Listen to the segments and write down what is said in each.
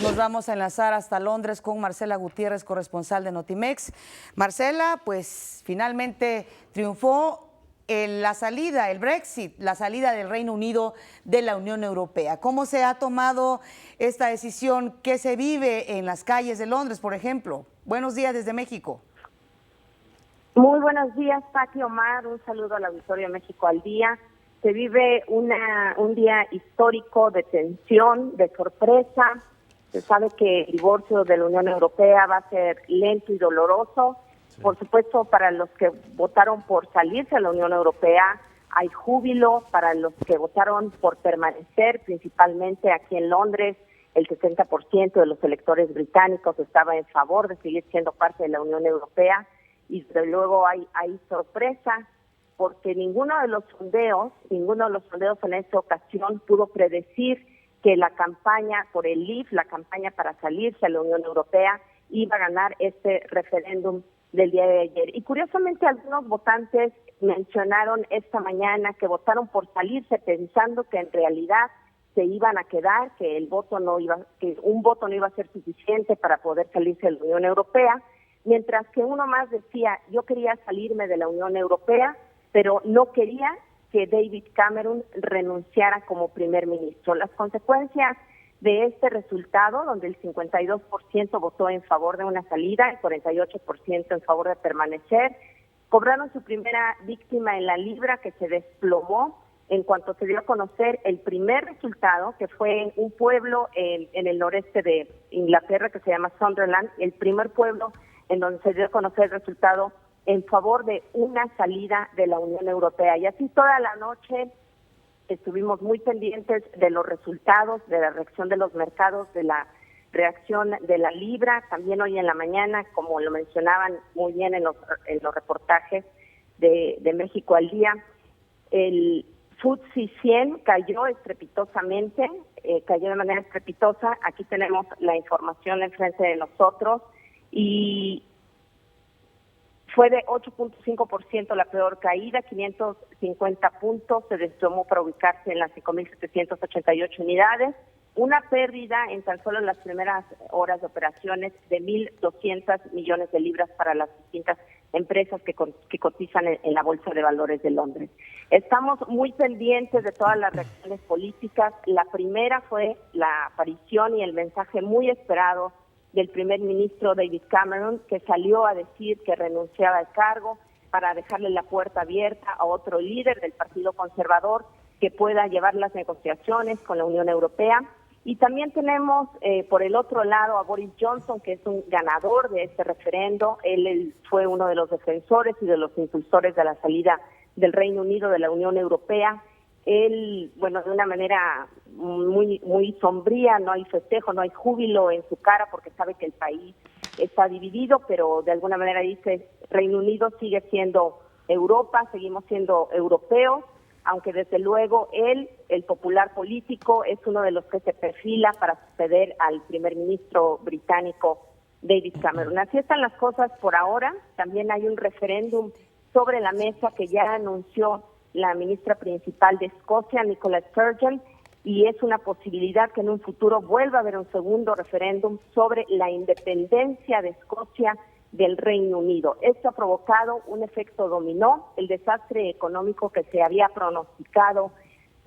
Nos vamos a enlazar hasta Londres con Marcela Gutiérrez, corresponsal de Notimex. Marcela, pues finalmente triunfó la salida, el Brexit, la salida del Reino Unido de la Unión Europea. ¿Cómo se ha tomado esta decisión? ¿Qué se vive en las calles de Londres, por ejemplo? Buenos días desde México. Muy buenos días, Pati, Omar. Un saludo al auditorio de México al Día. Se vive un día histórico de tensión, de sorpresa. Se sabe que el divorcio de la Unión Europea va a ser lento y doloroso. Sí. Por supuesto, para los que votaron por salirse de la Unión Europea, hay júbilo. Para los que votaron por permanecer, principalmente aquí en Londres, el 60% de los electores británicos estaba en favor de seguir siendo parte de la Unión Europea. Y desde luego hay sorpresa, porque ninguno de los sondeos en esta ocasión pudo predecir que la campaña por el Leave, la campaña para salirse a la Unión Europea, iba a ganar este referéndum del día de ayer. Y curiosamente algunos votantes mencionaron esta mañana que votaron por salirse pensando que en realidad se iban a quedar, que un voto no iba a ser suficiente para poder salirse de la Unión Europea, mientras que uno más decía, yo quería salirme de la Unión Europea, pero no quería que David Cameron renunciara como primer ministro. Las consecuencias de este resultado, donde el 52% votó en favor de una salida, el 48% en favor de permanecer, cobraron su primera víctima en la libra, que se desplomó en cuanto se dio a conocer el primer resultado, que fue en un pueblo en el noreste de Inglaterra que se llama Sunderland, el primer pueblo en donde se dio a conocer el resultado en favor de una salida de la Unión Europea. Y así toda la noche estuvimos muy pendientes de los resultados, de la reacción de los mercados, de la reacción de la libra. También hoy en la mañana, como lo mencionaban muy bien en los reportajes de México al Día, el FTSE 100 cayó estrepitosamente, cayó de manera estrepitosa. Aquí tenemos la información enfrente de nosotros. Y fue de 8.5% la peor caída, 550 puntos, se desplomó para ubicarse en las 5.788 unidades, una pérdida en tan solo las primeras horas de operaciones de 1.200 millones de libras para las distintas empresas que cotizan en la Bolsa de Valores de Londres. Estamos muy pendientes de todas las reacciones políticas. La primera fue la aparición y el mensaje muy esperado del primer ministro David Cameron, que salió a decir que renunciaba al cargo para dejarle la puerta abierta a otro líder del Partido Conservador que pueda llevar las negociaciones con la Unión Europea. Y también tenemos por el otro lado a Boris Johnson, que es un ganador de este referendo. Él fue uno de los defensores y de los impulsores de la salida del Reino Unido de la Unión Europea. Él, de una manera muy sombría, no hay festejo, no hay júbilo en su cara porque sabe que el país está dividido, pero de alguna manera dice, Reino Unido sigue siendo Europa, seguimos siendo europeos, aunque desde luego él, el popular político, es uno de los que se perfila para suceder al primer ministro británico David Cameron. Así están las cosas por ahora. También hay un referéndum sobre la mesa que ya anunció la ministra principal de Escocia, Nicola Sturgeon, y es una posibilidad que en un futuro vuelva a haber un segundo referéndum sobre la independencia de Escocia del Reino Unido. Esto ha provocado un efecto dominó, el desastre económico que se había pronosticado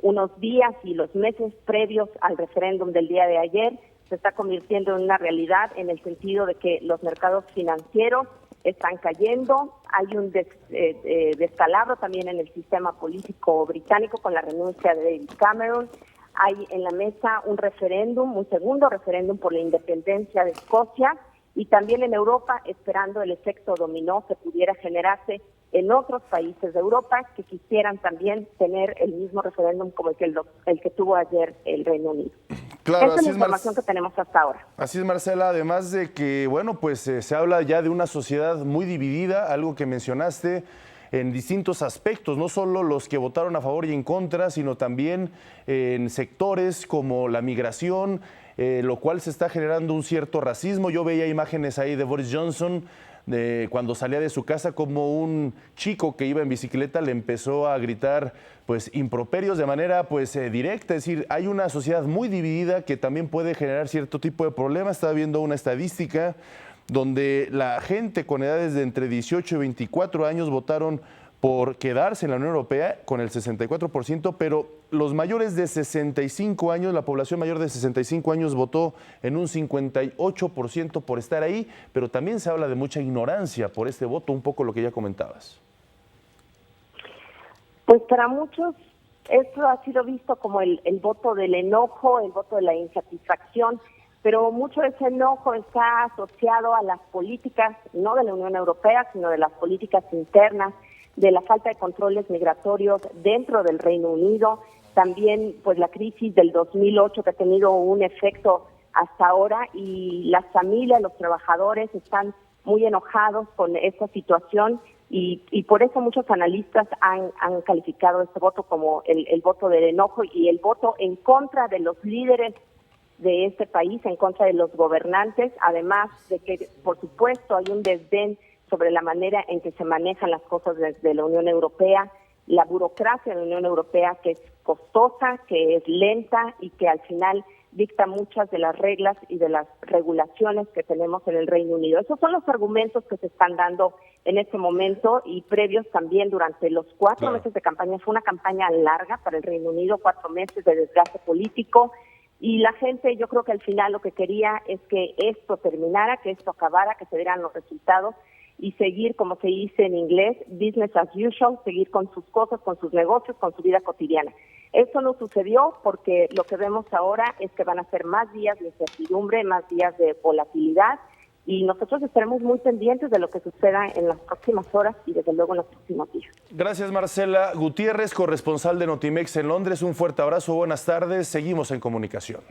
unos días y los meses previos al referéndum del día de ayer se está convirtiendo en una realidad en el sentido de que los mercados financieros están cayendo, hay un descalabro también en el sistema político británico con la renuncia de David Cameron. Hay en la mesa un segundo referéndum por la independencia de Escocia, y también en Europa esperando el efecto dominó que pudiera generarse en otros países de Europa que quisieran también tener el mismo referéndum como el que tuvo ayer el Reino Unido. Claro, esa es la información que tenemos hasta ahora. Así es, Marcela, además de que, se habla ya de una sociedad muy dividida, algo que mencionaste, en distintos aspectos, no solo los que votaron a favor y en contra, sino también en sectores como la migración, lo cual se está generando un cierto racismo. Yo veía imágenes ahí de Boris Johnson, de cuando salía de su casa, como un chico que iba en bicicleta le empezó a gritar pues improperios de manera pues directa. Es decir, hay una sociedad muy dividida que también puede generar cierto tipo de problemas. Estaba viendo una estadística donde la gente con edades de entre 18 y 24 años votaron por quedarse en la Unión Europea con el 64%, pero los mayores de 65 años, la población mayor de 65 años votó en un 58% por estar ahí, pero también se habla de mucha ignorancia por este voto, un poco lo que ya comentabas. Pues para muchos esto ha sido visto como el voto del enojo, el voto de la insatisfacción, pero mucho de ese enojo está asociado a las políticas, no de la Unión Europea, sino de las políticas internas, de la falta de controles migratorios dentro del Reino Unido, también pues la crisis del 2008 que ha tenido un efecto hasta ahora, y las familias, los trabajadores están muy enojados con esta situación y por eso muchos analistas han calificado este voto como el voto del enojo y el voto en contra de los líderes de este país, en contra de los gobernantes, además de que por supuesto hay un desdén sobre la manera en que se manejan las cosas desde la Unión Europea, la burocracia de la Unión Europea, que es costosa, que es lenta y que al final dicta muchas de las reglas y de las regulaciones que tenemos en el Reino Unido. Esos son los argumentos que se están dando en este momento y previos también durante los 4 meses de campaña. Fue una campaña larga para el Reino Unido, 4 meses de desgaste político, y la gente, yo creo que al final lo que quería es que esto terminara, que esto acabara, que se dieran los resultados y seguir, como se dice en inglés, business as usual, seguir con sus cosas, con sus negocios, con su vida cotidiana. Esto no sucedió porque lo que vemos ahora es que van a ser más días de incertidumbre, más días de volatilidad, y nosotros estaremos muy pendientes de lo que suceda en las próximas horas y desde luego en los próximos días. Gracias, Marcela Gutiérrez, corresponsal de Notimex en Londres. Un fuerte abrazo, buenas tardes, seguimos en comunicación.